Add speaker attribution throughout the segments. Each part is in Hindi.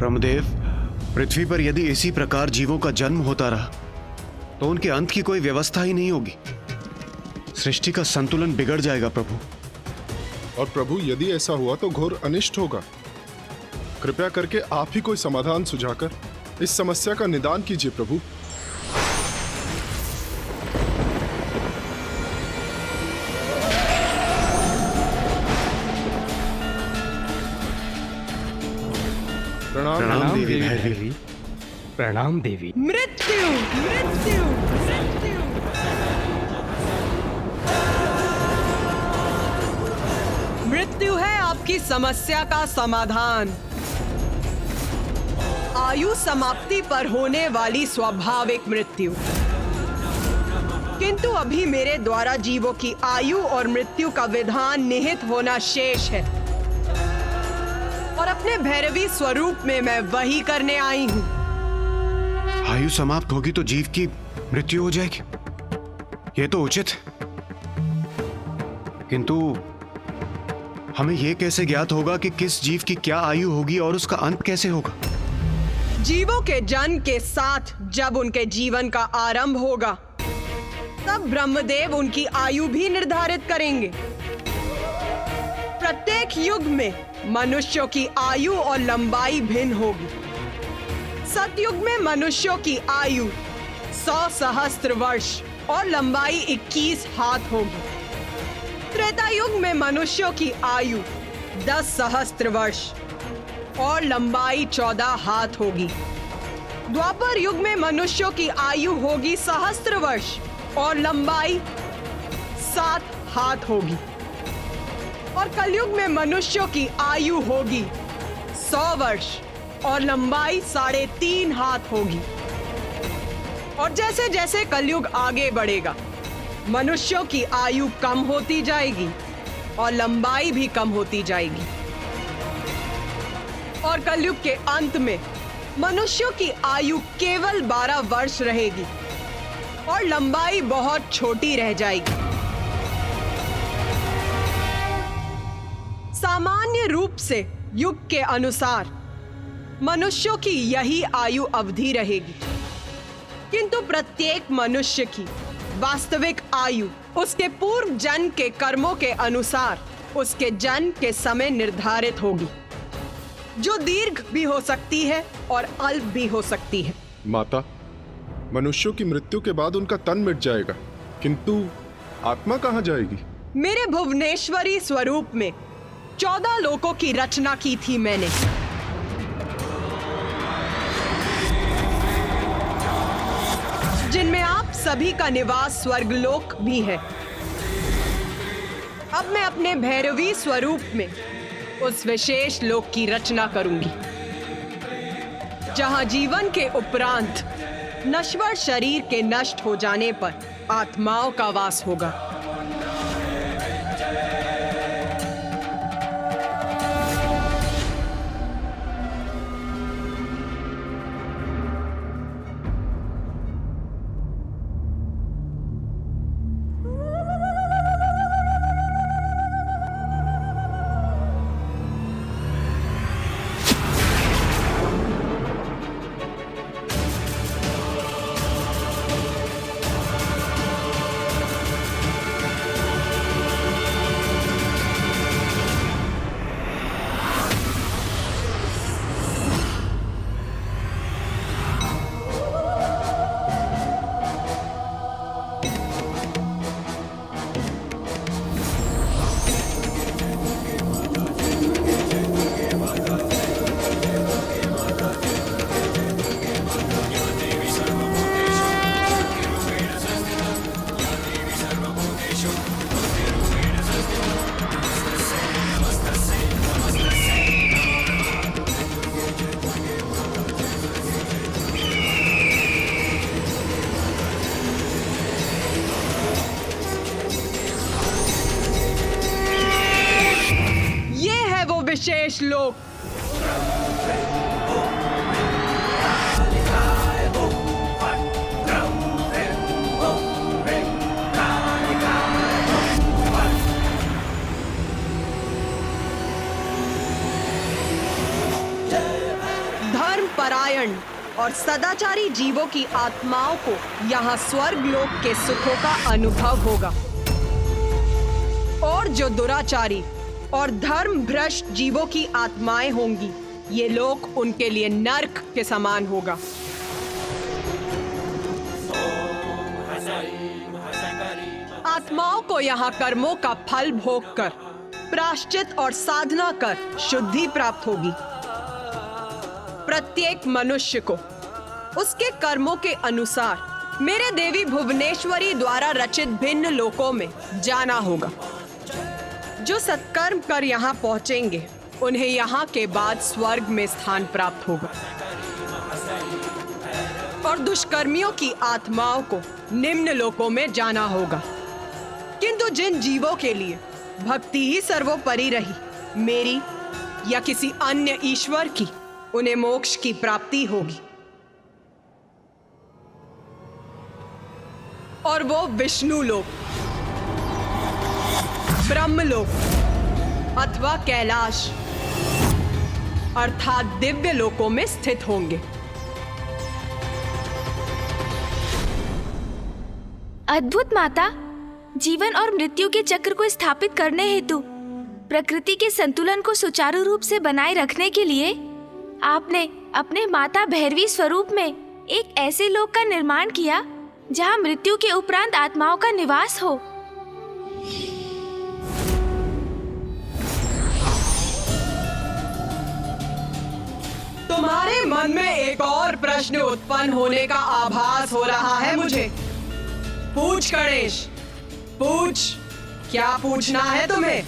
Speaker 1: ब्रह्मदेव, पृथ्वी पर यदि इसी प्रकार जीवों का जन्म होता रहा तो उनके अंत की कोई व्यवस्था ही नहीं होगी। सृष्टि का संतुलन बिगड़ जाएगा प्रभु।
Speaker 2: और प्रभु, यदि ऐसा हुआ तो घोर अनिष्ट होगा। कृपया करके आप ही कोई समाधान सुझाकर इस समस्या का निदान कीजिए प्रभु।
Speaker 1: प्रणाम देवी भैरवी।
Speaker 3: प्रणाम देवी।
Speaker 4: मृत्यु मृत्यु मृत्यु। मृत्यु है आपकी समस्या का समाधान। आयु समाप्ति पर होने वाली स्वाभाविक मृत्यु। किंतु अभी मेरे द्वारा जीवों की आयु और मृत्यु का विधान निहित होना शेष है, और अपने भैरवी स्वरूप में मैं वही करने आई हूँ।
Speaker 1: आयु समाप्त होगी तो जीव की मृत्यु हो जाएगी, ये तो उचित है। किंतु हमें यह कैसे ज्ञात होगा कि किस जीव की क्या आयु होगी और उसका अंत कैसे होगा?
Speaker 4: जीवों के जन्म के साथ जब उनके जीवन का आरंभ होगा, तब ब्रह्मदेव उनकी आयु भी निर्धारित करेंगे। प्रत्येक युग में मनुष्यों की आयु और लंबाई भिन्न होगी। सतयुग में मनुष्यों की आयु 100 सहस्त्र वर्ष और लंबाई 21 हाथ होगी। त्रेता युग में मनुष्यों की आयु 10 सहस्त्र वर्ष और लंबाई 14 हाथ होगी। द्वापर युग में मनुष्यों की आयु होगी सहस्त्र वर्ष और लंबाई 7 हाथ होगी। और कलयुग में मनुष्यों की आयु होगी 100 वर्ष और लंबाई 3.5 हाथ होगी। और जैसे जैसे कलयुग आगे बढ़ेगा, मनुष्यों की आयु कम होती जाएगी और लंबाई भी कम होती जाएगी। और कलयुग के अंत में मनुष्यों की आयु केवल 12 वर्ष रहेगी और लंबाई बहुत छोटी रह जाएगी। सामान्य रूप से युग के अनुसार मनुष्यों की यही आयु अवधि रहेगी, किंतु प्रत्येक मनुष्य की वास्तविक आयु उसके पूर्व जन्म के कर्मों के अनुसार उसके जन्म के समय निर्धारित होगी, जो दीर्घ भी हो सकती है और अल्प भी हो सकती है।
Speaker 2: माता, मनुष्यों की मृत्यु के बाद उनका तन मिट जाएगा, किंतु आत्मा कहाँ जाएगी?
Speaker 4: मेरे भुवनेश्वरी स्वरूप में 14 लोकों की रचना की थी मैंने। जिनमें आप सभी का निवास स्वर्गलोक भी है। अब मैं अपने भैरवी स्वरूप में उस विशेष लोक की रचना करूंगी, जहां जीवन के उपरांत नश्वर शरीर के नष्ट हो जाने पर आत्माओं का वास होगा। विशेष लोक। और सदाचारी जीवों की आत्माओं को यहाँ स्वर्ग लोक के सुखों का अनुभव होगा, और जो दुराचारी और धर्म भ्रष्ट जीवों की आत्माएं होंगी, ये लोक उनके लिए नर्क के समान होगा। आत्माओं को यहाँ कर्मों का फल भोग कर, प्रायश्चित और साधना कर शुद्धि प्राप्त होगी। प्रत्येक मनुष्य को उसके कर्मों के अनुसार मेरे देवी भुवनेश्वरी द्वारा रचित भिन्न लोकों में जाना होगा। जो सत्कर्म कर यहाँ पहुंचेंगे, उन्हें यहाँ के बाद स्वर्ग में स्थान प्राप्त होगा, और दुष्कर्मियों की आत्माओं को निम्न लोकों में जाना होगा। किंतु जिन जीवों के लिए भक्ति ही सर्वोपरि रही, मेरी या किसी अन्य ईश्वर की, उन्हें मोक्ष की प्राप्ति होगी, और वो विष्णु लोक, ब्रह्मलोक अथवा कैलाश अर्थात दिव्य लोकों में स्थित होंगे।
Speaker 5: अद्भुत माता, जीवन और मृत्यु के चक्र को स्थापित करने हेतु प्रकृति के संतुलन को सुचारू रूप से बनाए रखने के लिए आपने अपने माता भैरवी स्वरूप में एक ऐसे लोक का निर्माण किया जहां मृत्यु के उपरांत आत्माओं का निवास हो।
Speaker 4: तुम्हारे मन में एक और प्रश्न उत्पन्न होने का आभास हो रहा है मुझे। पूछ गणेश, पूछ, क्या पूछना है तुम्हें?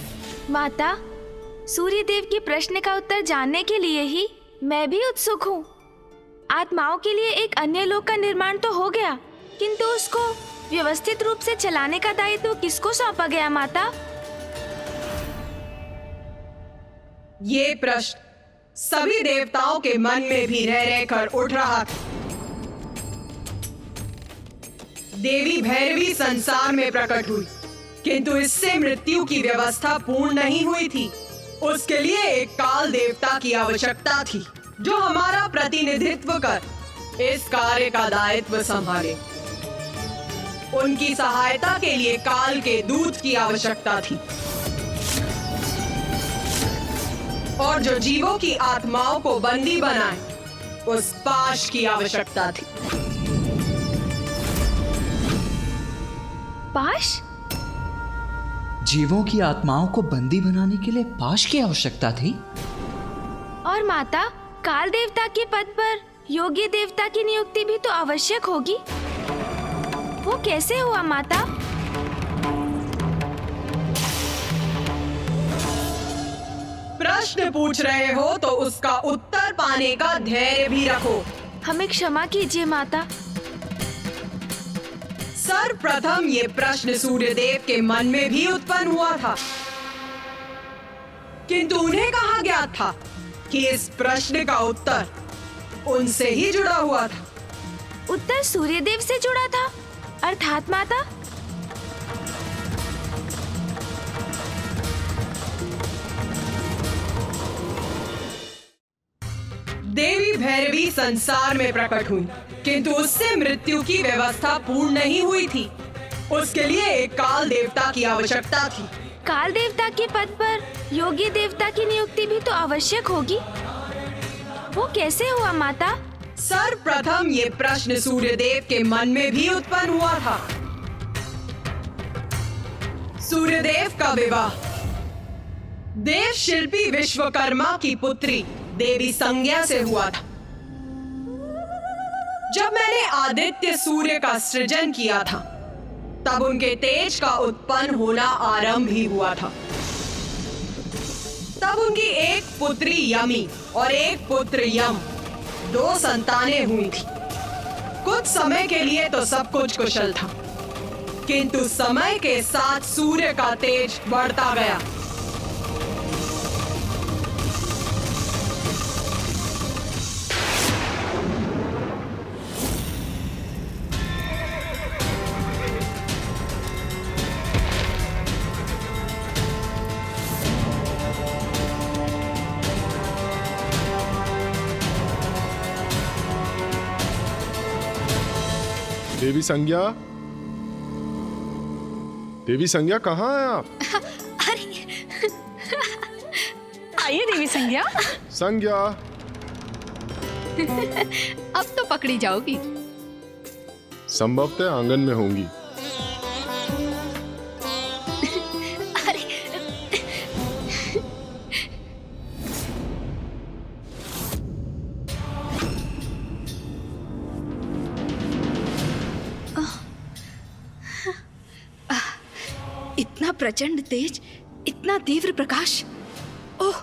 Speaker 5: माता, सूर्य देव के प्रश्न का उत्तर जानने के लिए ही मैं भी उत्सुक हूँ। आत्माओं के लिए एक अन्य लोक का निर्माण तो हो गया, किंतु उसको व्यवस्थित रूप से चलाने का दायित्व किसको सौंपा गया माता?
Speaker 4: ये प्रश्न सभी देवताओं के मन में भी रह रहकर उठ रहा था। देवी भैरवी संसार में प्रकट हुई, किंतु इससे मृत्यु की व्यवस्था पूर्ण नहीं हुई थी। उसके लिए एक काल देवता की आवश्यकता थी, जो हमारा प्रतिनिधित्व कर इस कार्य का दायित्व संभाले। उनकी सहायता के लिए काल के दूत की आवश्यकता थी, और जो जीवों की आत्माओं को बंदी बनाए, उस पाश की आवश्यकता थी।
Speaker 5: पाश?
Speaker 6: जीवों की आत्माओं को बंदी बनाने के लिए पाश की आवश्यकता थी।
Speaker 5: और माता, काल देवता के पद पर योग्य देवता की नियुक्ति भी तो आवश्यक होगी। वो कैसे हुआ माता?
Speaker 4: प्रश्न पूछ रहे हो तो उसका उत्तर पाने का धैर्य भी रखो।
Speaker 5: हमें क्षमा कीजिए माता।
Speaker 4: सर्वप्रथम ये प्रश्न सूर्यदेव के मन में भी उत्पन्न हुआ था, किंतु उन्हें कहा गया था कि इस प्रश्न का उत्तर उनसे ही जुड़ा हुआ था।
Speaker 5: उत्तर सूर्यदेव से जुड़ा था, अर्थात माता?
Speaker 4: देवी भैरवी संसार में प्रकट हुई, किंतु उससे मृत्यु की व्यवस्था पूर्ण नहीं हुई थी। उसके लिए एक काल देवता की आवश्यकता थी।
Speaker 5: काल देवता के पद पर योग्य देवता की नियुक्ति भी तो आवश्यक होगी। वो कैसे हुआ माता?
Speaker 4: सर्वप्रथम ये प्रश्न सूर्यदेव के मन में भी उत्पन्न हुआ था। सूर्यदेव का विवाह देव शिल्पी विश्वकर्मा की पुत्री देवी संज्ञा से हुआ था। जब मैंने आदित्य सूर्य का सृजन किया था, तब उनके तेज का उत्पन्न होना आरंभ ही हुआ था। तब उनकी एक पुत्री यमी और एक पुत्र यम, 2 संतानें हुई थी। कुछ समय के लिए तो सब कुछ कुशल था, किंतु समय के साथ सूर्य का तेज बढ़ता गया।
Speaker 2: देवी संज्ञा, देवी संज्ञा कहाँ हैं आप?
Speaker 7: आइए देवी संज्ञा।
Speaker 2: संज्ञा,
Speaker 7: अब तो पकड़ी जाओगी।
Speaker 2: संभवतः आंगन में होंगी।
Speaker 7: इतना प्रचंड तेज, इतना तीव्र प्रकाश। ओह,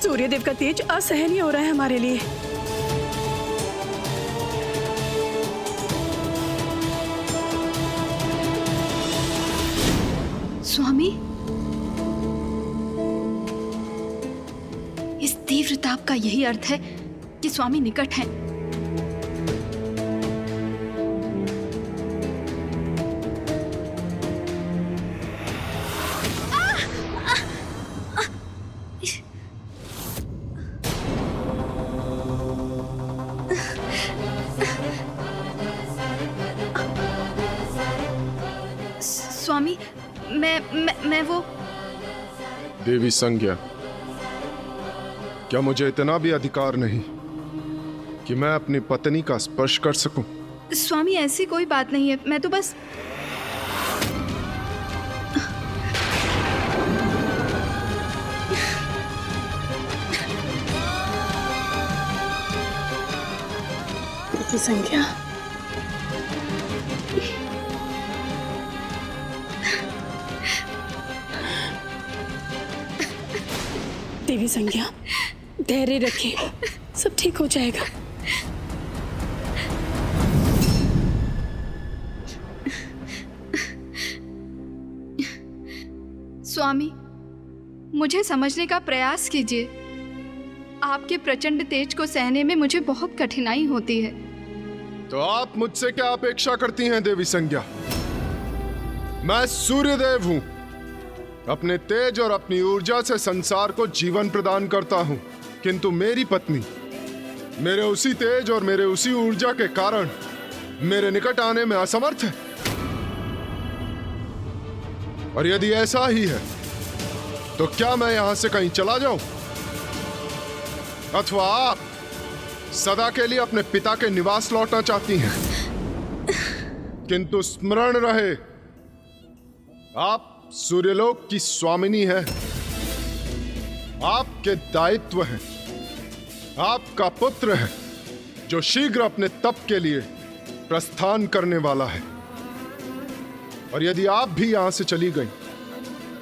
Speaker 7: सूर्यदेव का तेज असहनीय हो रहा है हमारे लिए। स्वामी, इस तीव्र ताप का यही अर्थ है कि स्वामी निकट हैं। स्वामी, मैं वो।
Speaker 2: देवी संज्ञा, क्या मुझे इतना भी अधिकार नहीं कि मैं अपनी पत्नी का स्पर्श कर सकूं?
Speaker 7: स्वामी, ऐसी कोई बात नहीं है, मैं तो बस। देवी संज्ञा, देवी संज्ञा, धैर्य रखिए, सब ठीक हो जाएगा। स्वामी, मुझे समझने का प्रयास कीजिए। आपके प्रचंड तेज को सहने में मुझे बहुत कठिनाई होती है।
Speaker 2: तो आप मुझसे क्या अपेक्षा करती हैं देवी संज्ञा? मैं सूर्यदेव हूं। अपने तेज और अपनी ऊर्जा से संसार को जीवन प्रदान करता हूं, किंतु मेरी पत्नी मेरे उसी तेज और मेरे उसी ऊर्जा के कारण मेरे निकट आने में असमर्थ है। और यदि ऐसा ही है तो क्या मैं यहां से कहीं चला जाऊं, अथवा आप सदा के लिए अपने पिता के निवास लौटना चाहती हैं? किंतु स्मरण रहे, आप सूर्यलोक की स्वामिनी है। आपके दायित्व है। आपका पुत्र है जो शीघ्र अपने तप के लिए प्रस्थान करने वाला है। और यदि आप भी यहां से चली गई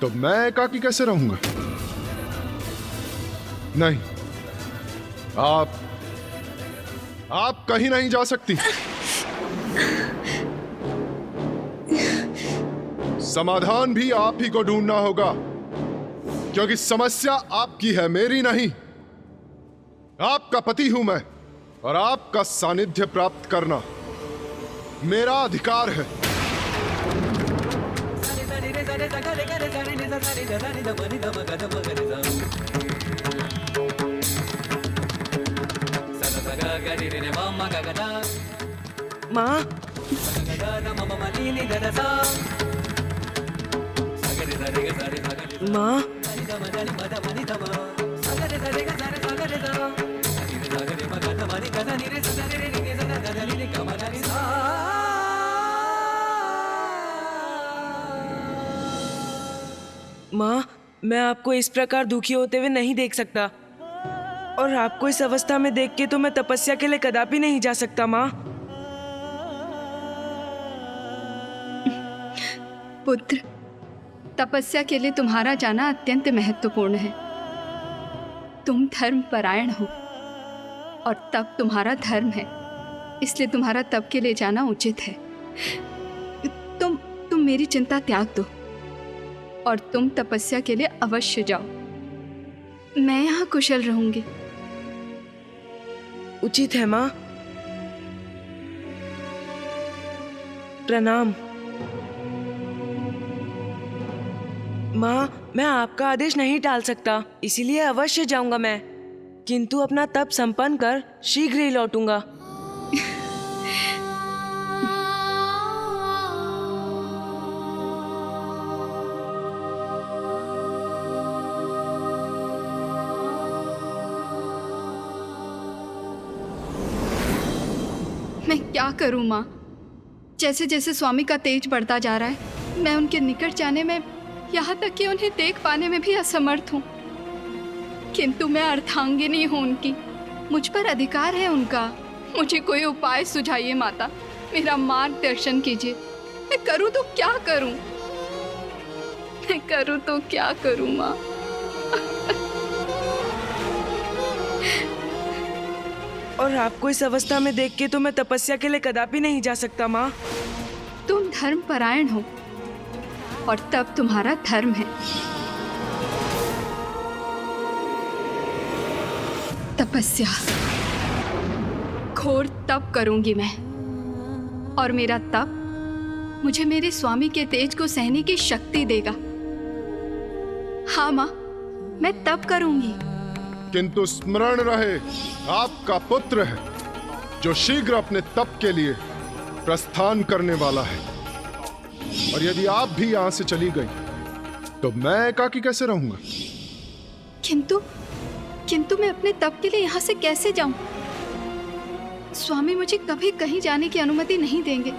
Speaker 2: तो मैं एकाकी कैसे रहूंगा? नहीं, आप कहीं नहीं जा सकती। समाधान भी आप ही को ढूंढना होगा, क्योंकि समस्या आपकी है, मेरी नहीं। आपका पति हूं मैं, और आपका सानिध्य प्राप्त करना मेरा अधिकार है।
Speaker 4: माँ, माँ,
Speaker 8: माँ, मैं आपको इस प्रकार दुखी होते हुए नहीं देख सकता, और आपको इस अवस्था में देख के तो मैं तपस्या के लिए कदापि नहीं जा सकता। माँ,
Speaker 7: पुत्र, तपस्या के लिए तुम्हारा जाना अत्यंत महत्वपूर्ण है। तुम धर्म परायण हो और तप तुम्हारा धर्म है, इसलिए तुम्हारा तप के लिए जाना उचित है। तुम मेरी चिंता त्याग दो और तुम तपस्या के लिए अवश्य जाओ। मैं यहाँ कुशल रहूंगी।
Speaker 8: उचित है माँ। प्रणाम। माँ, मैं आपका आदेश नहीं टाल सकता, इसीलिए अवश्य जाऊंगा मैं, किंतु अपना तप संपन्न कर शीघ्र ही लौटूंगा।
Speaker 7: मैं क्या करूं माँ? जैसे जैसे स्वामी का तेज बढ़ता जा रहा है, मैं उनके निकट जाने में, यहाँ तक कि उन्हें देख पाने में भी असमर्थ हूँ। किंतु मैं अर्धांगिनी हूँ उनकी, मुझ पर अधिकार है उनका। मुझे कोई उपाय सुझाइए माता, मेरा मार्गदर्शन कीजिए। मैं करूँ तो क्या करूँ? मैं करूँ तो क्या करूँ माँ?
Speaker 8: और आपको इस अवस्था में देख के तो मैं तपस्या के लिए कदापि नहीं जा सकता माँ।
Speaker 7: तुम धर्म परायण हो और तब तुम्हारा धर्म है। तपस्या, घोर तप करूंगी मैं, और मेरा तप मुझे मेरे स्वामी के तेज को सहने की शक्ति देगा। हाँ माँ, मैं तप करूंगी।
Speaker 2: किंतु स्मरण रहे, आपका पुत्र है जो शीघ्र अपने तप के लिए प्रस्थान करने वाला है, और यदि आप भी यहां से चली गई तो मैं एकाकी कैसे रहूंगा?
Speaker 7: किंतु मैं अपने तप के लिए यहाँ से कैसे जाऊं? स्वामी मुझे कभी कहीं जाने की अनुमति नहीं देंगे,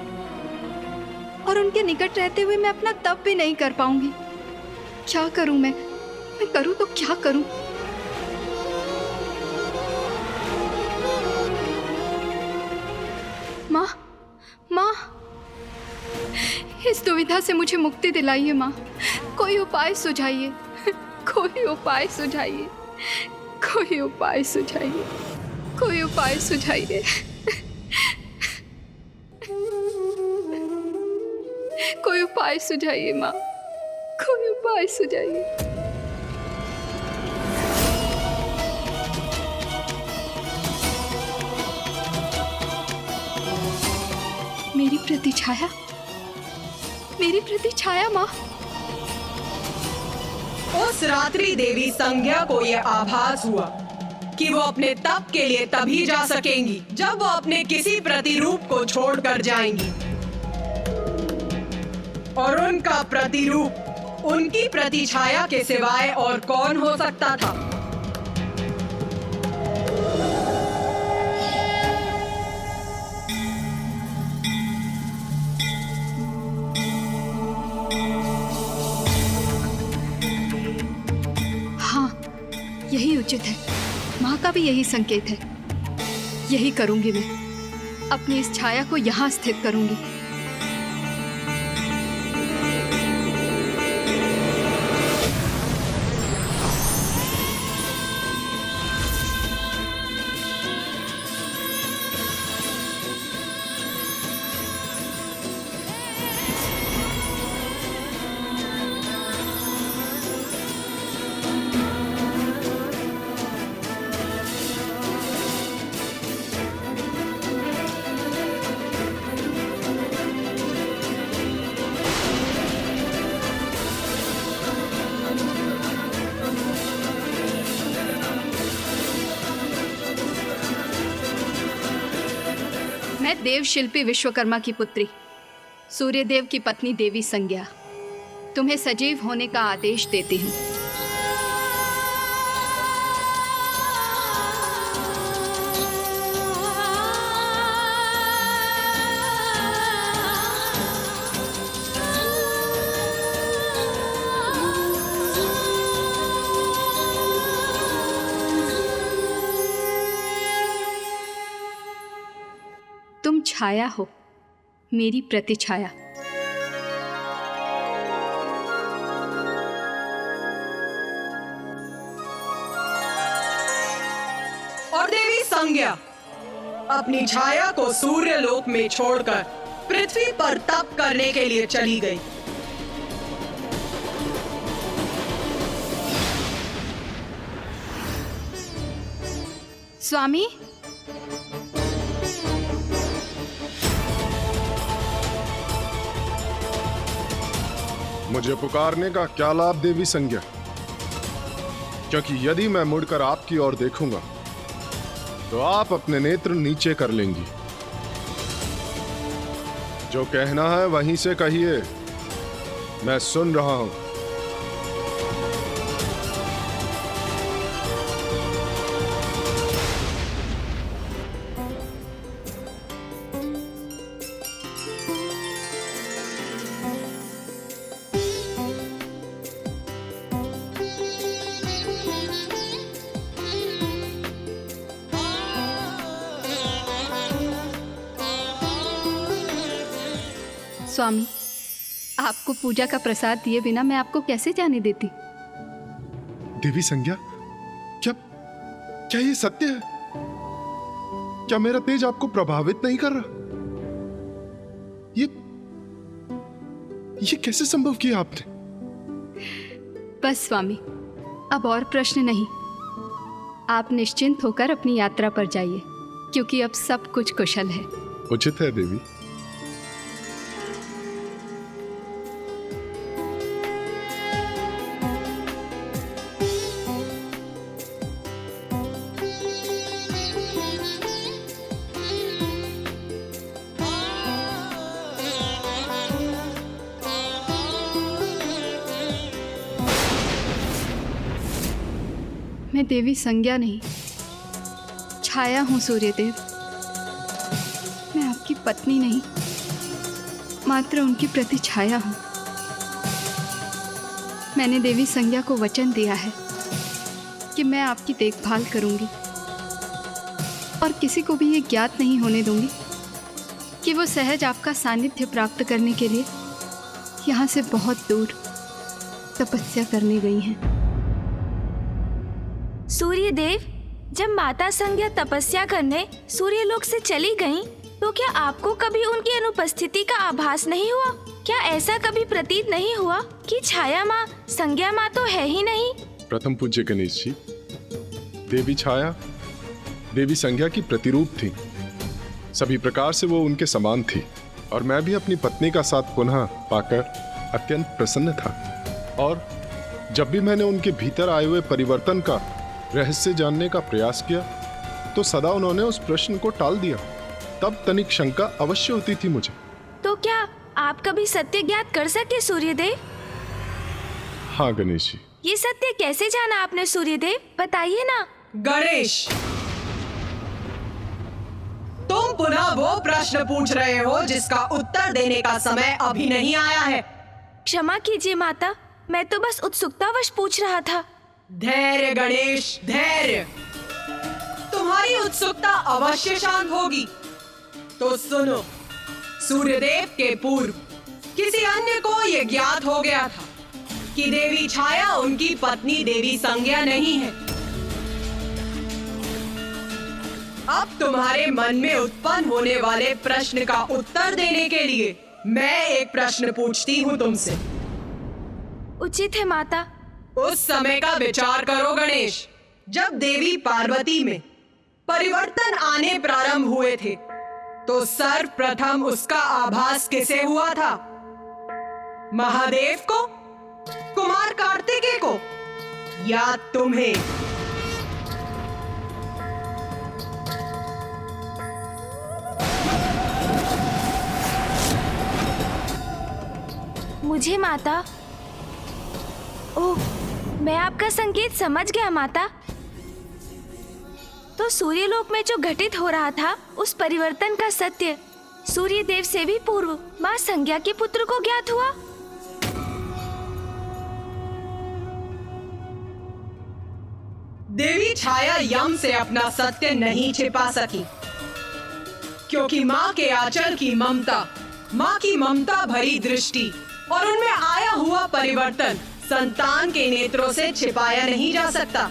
Speaker 7: और उनके निकट रहते हुए मैं अपना तप भी नहीं कर पाऊंगी। क्या करूं मैं करूं तो क्या करूं? माँ, माँ, इस दुविधा से मुझे मुक्ति दिलाइए माँ। कोई उपाय सुझाइए, कोई उपाय सुझाइए, कोई उपाय सुझाइए, कोई उपाय सुझाइए। कोई उपाय सुझाइए माँ, कोई उपाय सुझाइए। मेरी प्रतिछाया, मेरी प्रतिछाया माँ।
Speaker 4: उस रात्रि देवी संज्ञा को यह आभास हुआ कि वो अपने तप के लिए तभी जा सकेंगी जब वो अपने किसी प्रतिरूप को छोड़कर जाएंगी, और उनका प्रतिरूप उनकी प्रतिछाया के सिवाय और कौन हो सकता था?
Speaker 7: यही उचित है, माँ का भी यही संकेत है। यही करूंगी मैं, अपनी इस छाया को यहाँ स्थित करूंगी। मैं देव शिल्पी विश्वकर्मा की पुत्री, सूर्यदेव की पत्नी देवी संज्ञा, तुम्हें सजीव होने का आदेश देती हूँ। तुम छाया हो, मेरी प्रतिछाया।
Speaker 4: और देवी संज्ञा अपनी छाया को सूर्यलोक में छोड़कर पृथ्वी पर तप करने के लिए चली गई।
Speaker 7: स्वामी,
Speaker 2: मुझे पुकारने का क्या लाभ देवी संज्ञा? क्योंकि यदि मैं मुड़कर आपकी ओर देखूंगा तो आप अपने नेत्र नीचे कर लेंगी। जो कहना है वहीं से कहिए, मैं सुन रहा हूं।
Speaker 7: स्वामी, आपको पूजा का प्रसाद दिए बिना मैं आपको कैसे जाने देती?
Speaker 2: देवी संज्ञा, क्या क्या ये सत्य है? क्या मेरा तेज आपको प्रभावित नहीं कर रहा? ये कैसे संभव किया आपने?
Speaker 7: बस स्वामी, अब और प्रश्न नहीं। आप निश्चिंत होकर अपनी यात्रा पर जाइए, क्योंकि अब सब कुछ कुशल है।
Speaker 2: उचित है देवी।
Speaker 7: मैं देवी संज्ञा नहीं, छाया हूं सूर्यदेव। मैं आपकी पत्नी नहीं, मात्र उनकी प्रति छाया हूं। मैंने देवी संज्ञा को वचन दिया है कि मैं आपकी देखभाल करूंगी और किसी को भी ये ज्ञात नहीं होने दूंगी कि वो सहज आपका सानिध्य प्राप्त करने के लिए यहाँ से बहुत दूर तपस्या करने गई हैं।
Speaker 5: सूर्यदेव, जब माता संज्ञा तपस्या करने सूर्यलोक से चली गईं, तो क्या आपको कभी उनकी अनुपस्थिति का आभास नहीं हुआ? क्या ऐसा कभी प्रतीत नहीं हुआ कि छाया माँ संज्ञा माँ तो है ही नहीं?
Speaker 2: प्रथम पूज्य गणेश जी, देवी छाया देवी संज्ञा की प्रतिरूप थी। सभी प्रकार से वो उनके समान थी और मैं भी अपनी पत्नी का साथ पुनः पाकर अत्यंत प्रसन्न था। और जब भी मैंने उनके भीतर आए हुए परिवर्तन का रहस्य जानने का प्रयास किया तो सदा उन्होंने उस प्रश्न को टाल दिया। तब तनिक शंका अवश्य होती थी मुझे।
Speaker 5: तो क्या आप कभी सत्य ज्ञात कर सके सूर्यदेव?
Speaker 2: हाँ गणेश जी।
Speaker 5: ये सत्य कैसे जाना आपने सूर्यदेव, बताइए ना।
Speaker 4: गणेश, तुम पुनः वो प्रश्न पूछ रहे हो जिसका उत्तर देने का समय अभी नहीं आया है।
Speaker 5: क्षमा कीजिए माता, मैं तो बस उत्सुकतावश पूछ रहा था।
Speaker 4: धैर्य गणेश, धैर्य। तुम्हारी उत्सुकता अवश्य शांत होगी। तो सुनो, सूर्यदेव के पूर्व किसी अन्य को यह ज्ञात हो गया था कि देवी छाया उनकी पत्नी देवी संज्ञा नहीं है। अब तुम्हारे मन में उत्पन्न होने वाले प्रश्न का उत्तर देने के लिए मैं एक प्रश्न पूछती हूँ तुमसे।
Speaker 5: उचित है माता।
Speaker 4: उस समय का विचार करो गणेश, जब देवी पार्वती में परिवर्तन आने प्रारंभ हुए थे तो सर्वप्रथम उसका आभास किसे हुआ था? महादेव को, कुमार कार्तिकेय को, या तुम्हें?
Speaker 5: मुझे माता। ओह, मैं आपका संकेत समझ गया माता। तो सूर्यलोक में जो घटित हो रहा था उस परिवर्तन का सत्य सूर्यदेव से भी पूर्व माँ संज्ञा के पुत्र को ज्ञात हुआ।
Speaker 4: देवी छाया यम से अपना सत्य नहीं छिपा सकी, क्योंकि माँ के आंचल की ममता, माँ की ममता भरी दृष्टि और उनमें आया हुआ परिवर्तन संतान के नेत्रों से छिपाया नहीं जा सकता।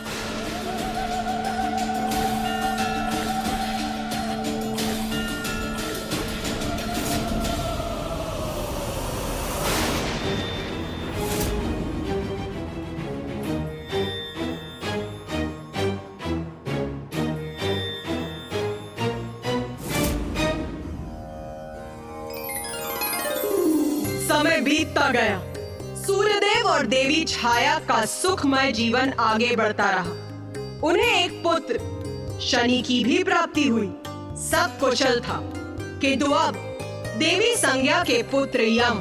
Speaker 4: समय बीतता गया। सूर्यदेव और देवी छाया का सुखमय जीवन आगे बढ़ता रहा। उन्हें एक पुत्र शनि की भी प्राप्ति हुई। सब कुशल था, किंतु अब देवी संज्ञा के पुत्र यम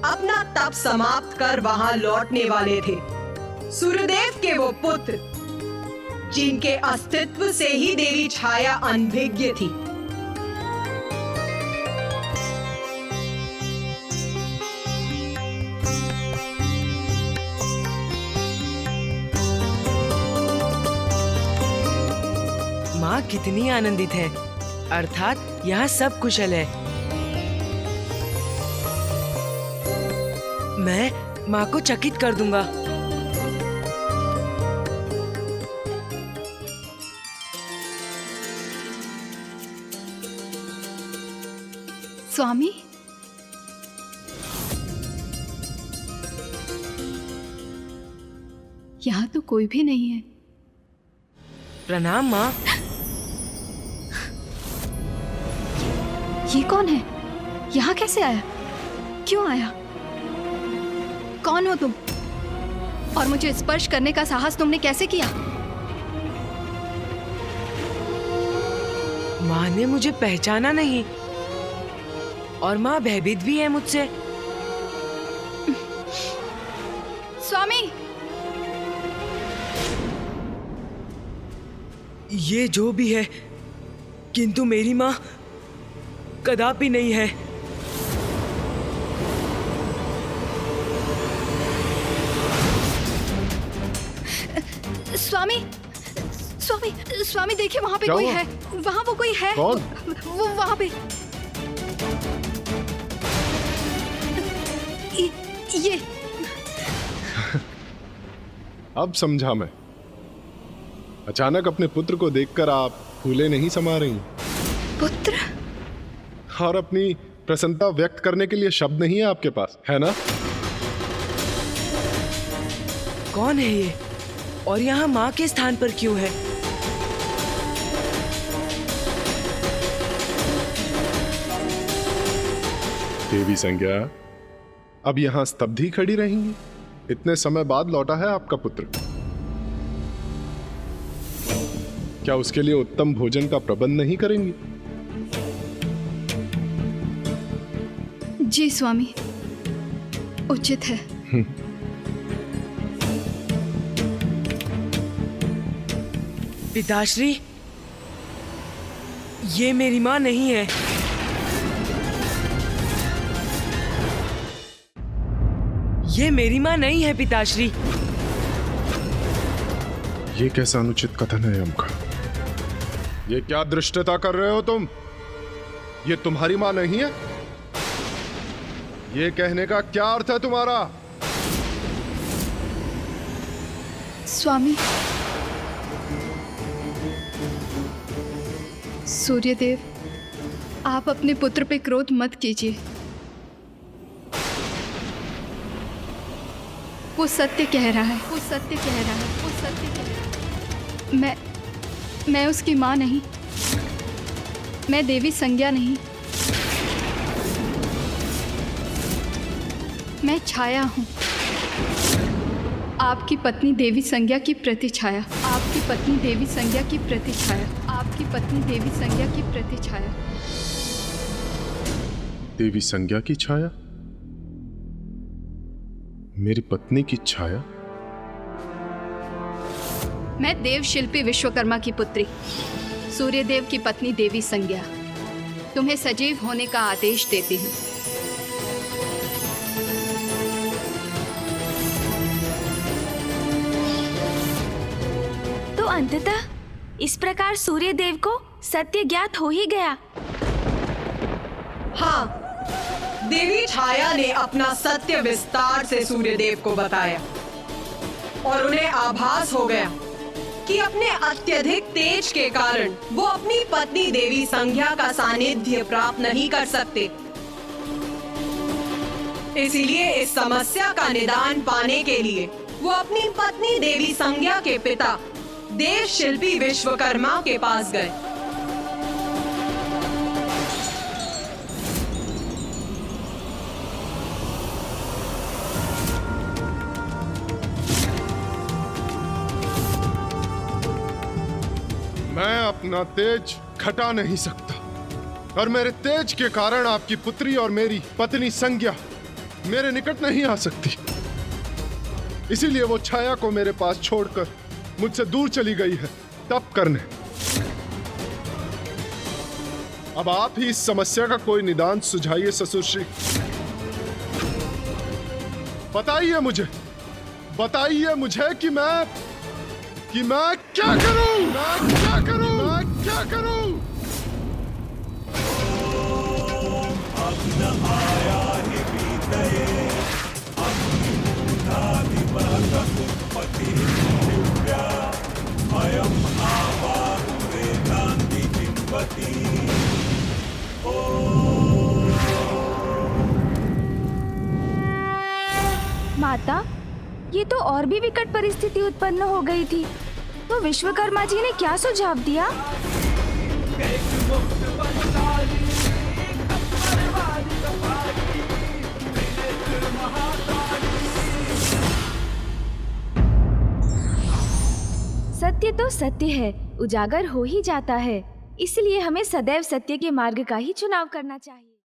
Speaker 4: अपना तप समाप्त कर वहां लौटने वाले थे। सूर्यदेव के वो पुत्र जिनके अस्तित्व से ही देवी छाया अनभिज्ञ थी।
Speaker 8: माँ कितनी आनंदित है, अर्थात यहाँ सब कुशल है। मैं माँ को चकित कर दूंगा।
Speaker 7: स्वामी, यहाँ तो कोई भी नहीं है।
Speaker 8: प्रणाम माँ।
Speaker 7: ये कौन है? यहाँ कैसे आया? क्यों आया? कौन हो तुम? और मुझे स्पर्श करने का साहस तुमने कैसे किया?
Speaker 8: माँ ने मुझे पहचाना नहीं और माँ भयभीत भी है मुझसे।
Speaker 7: स्वामी,
Speaker 8: ये जो भी है, किंतु मेरी माँ कदापि नहीं है।
Speaker 7: स्वामी, स्वामी, स्वामी देखिए वहाँ पे
Speaker 2: क्या
Speaker 7: कोई
Speaker 2: हुआ?
Speaker 7: है। वहाँ वो कोई है।
Speaker 2: कौन?
Speaker 7: वो वहाँ पे। ये
Speaker 2: अब समझा मैं। अचानक अपने पुत्र को देखकर आप फूले नहीं समा रही
Speaker 7: पुत्र।
Speaker 2: और अपनी प्रसन्नता व्यक्त करने के लिए शब्द नहीं है आपके पास, है ना?
Speaker 8: कौन है ये और यहाँ माँ के स्थान पर क्यों है?
Speaker 2: देवी संज्ञा, अब यहाँ स्तब्ध खड़ी रहेंगी? इतने समय बाद लौटा है आपका पुत्र। क्या उसके लिए उत्तम भोजन का प्रबंध नहीं करेंगी?
Speaker 7: जी स्वामी, उचित है।
Speaker 8: पिताश्री, ये मेरी माँ नहीं है। ये मेरी माँ नहीं है पिताश्री।
Speaker 2: ये कैसा अनुचित कथन है यम का? ये क्या दृष्टता कर रहे हो तुम? ये तुम्हारी माँ नहीं है? ये कहने का क्या अर्थ है तुम्हारा?
Speaker 7: स्वामी, सूर्यदेव, आप अपने पुत्र पे क्रोध मत कीजिए। वो सत्य कह रहा है। वो सत्य कह रहा है। वो सत्य कह रहा है। मैं उसकी माँ नहीं। मैं देवी संज्ञा नहीं। मैं छाया हूँ, आपकी पत्नी देवी संज्ञा की प्रतिछाया। आपकी पत्नी देवी संज्ञा की प्रतिछाया। आपकी पत्नी देवी संज्ञा की प्रतिछाया।
Speaker 2: देवी संज्ञा की छाया? मेरी पत्नी की छाया?
Speaker 7: मैं देव शिल्पी विश्वकर्मा की पुत्री, सूर्यदेव की पत्नी देवी संज्ञा, तुम्हें सजीव होने का आदेश देती हूँ।
Speaker 5: तो अंततः इस प्रकार सूर्यदेव को सत्य ज्ञात हो ही गया।
Speaker 4: हाँ, देवी छाया ने अपना सत्य विस्तार से सूर्यदेव को बताया और उन्हें आभास हो गया कि अपने अत्यधिक तेज के कारण वो अपनी पत्नी देवी संज्ञा का सानिध्य प्राप्त नहीं कर सकते। इसीलिए इस समस्या का निदान पाने के लिए वो अपनी पत्नी देवी संज्ञा के पिता देव शिल्पी विश्वकर्मा के पास गए।
Speaker 2: अपना तेज घटा नहीं सकता और मेरे तेज के कारण आपकी पुत्री और मेरी पत्नी संज्ञा मेरे निकट नहीं आ सकती। इसीलिए वो छाया को मेरे पास छोड़कर मुझसे दूर चली गई है तप करने। अब आप ही इस समस्या का कोई निदान सुझाइए ससुर श्री। बताइए मुझे कि मैं क्या करूं? मैं क्या करूं?
Speaker 5: माता, ये तो और भी विकट परिस्थिति उत्पन्न हो गई थी। तो विश्वकर्मा जी ने क्या सुझाव दिया? सत्य तो सत्य है, उजागर हो ही जाता है। इसलिए हमें सदैव सत्य के मार्ग का ही चुनाव करना चाहिए।